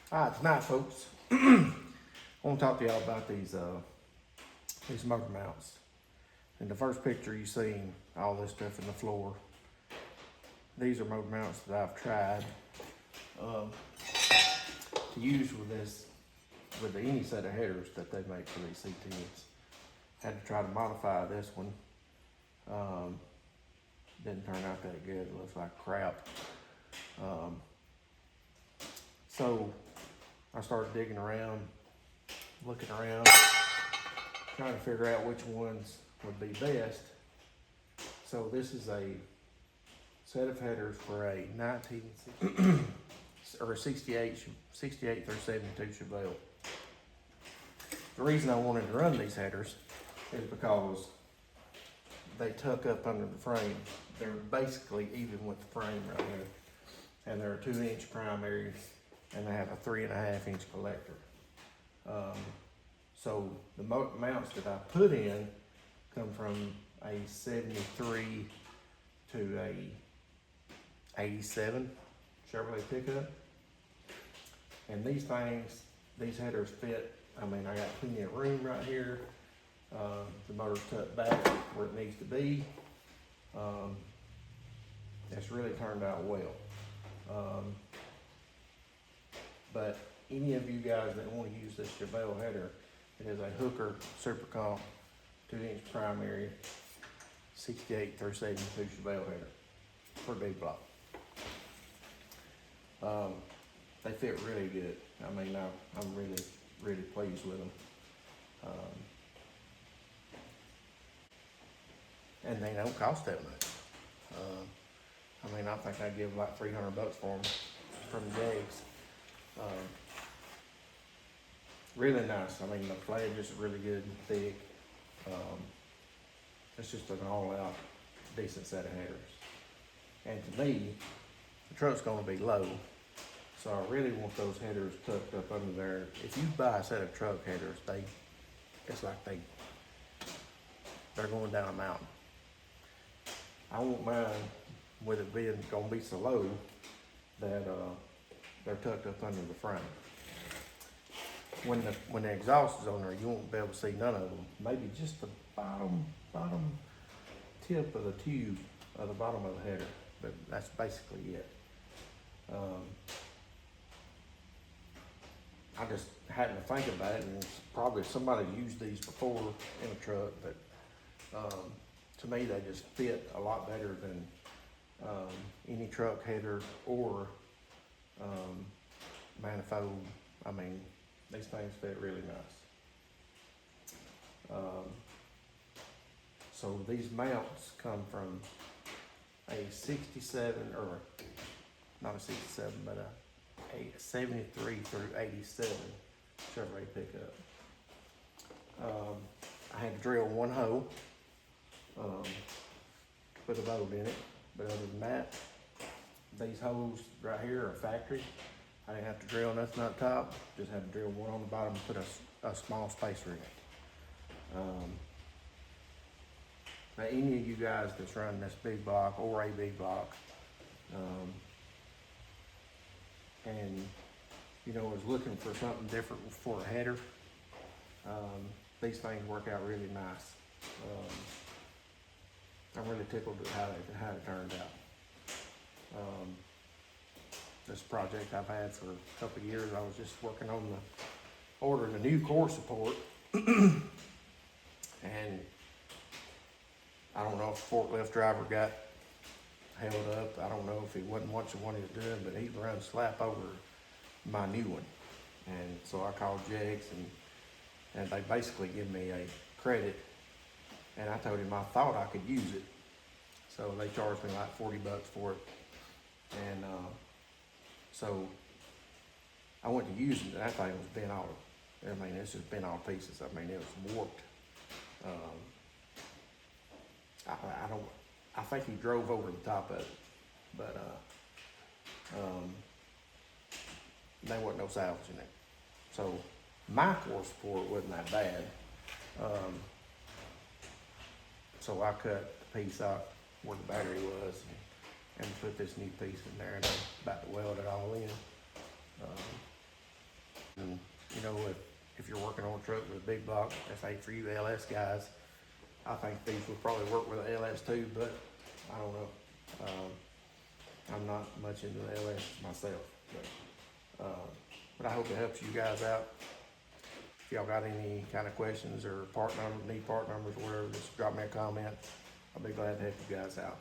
All right, tonight, folks, I want to talk to y'all about these motor mounts. In the first picture, you see all this stuff in the floor. These are motor mounts that I've tried to use with any set of headers that they make for these C10s. Had to try to modify this one. Didn't turn out that good. It looks like crap. So I started digging around, looking around, trying to figure out which ones would be best. So this is a set of headers for a 19 or a 68 through 72 Chevelle. The reason I wanted to run these headers is because they tuck up under the frame. They're basically even with the frame right here. And they're a 2-inch primary, and they have a 3.5-inch collector. So the mounts that I put in come from a 73 to a 87 Chevrolet pickup. And these headers fit. I mean, I got plenty of room right here. The motor's tucked back where it needs to be. It's really turned out well. But any of you guys that want to use this Chevelle header, it is a Hooker Super Comp 2-inch primary 68 through 72 Chevelle header for big block. They fit really good. I mean, I'm really pleased with them. And they don't cost that much. I mean, I think I'd give like $300 for them from Jags. Really nice. I mean, the flange is really good and thick. It's just an all-out decent set of headers. And to me, the truck's going to be low, so I really want those headers tucked up under there. If you buy a set of truck headers, it's like they're going down a mountain. I want mine with it being gonna be so low that they're tucked up under the frame. When the exhaust is on there, you won't be able to see none of them. Maybe just the bottom tip of the tube of the bottom of the header, but that's basically it. I just hadn't to think about it, and probably somebody used these before in a truck, but to me they just fit a lot better than any truck header or manifold. I mean, these things fit really nice. So these mounts come from a 67, or not a 67, but a 73 through 87 Chevrolet pickup. I had to drill one hole, put a bolt in it, but other than that, these holes right here are factory. I didn't have to drill nothing up top, just had to drill one on the bottom and put a small spacer in it. Now, any of you guys that's running this big block or a big block, and you know, is looking for something different for a header, these things work out really nice. I'm really tickled at how it turned out. This project I've had for a couple of years. I was just working on ordering a new core support, and I don't know if the forklift driver got held up. I don't know if he wasn't watching what he was doing, but he ran slap over my new one. And so I called Jags, and they basically give me a credit, and I told him I thought I could use it. So they charged me like $40 for it. And so I went to use it, and that thing was bent all, I mean, it's just bent all pieces. I mean, it was warped. I think he drove over the top of it, but there wasn't no salvage in it. So my core support wasn't that bad. So I cut the piece out where the battery was and put this new piece in there, and I'm about to weld it all in. And, you know, if you're working on a truck with a big block, that's 8 for you LS guys. I think these would probably work with an LS too, but I don't know. I'm not much into the LS myself, but I hope it helps you guys out. If y'all got any kind of questions or need part numbers or whatever, just drop me a comment. I'll be glad to help you guys out.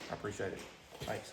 I appreciate it. Thanks.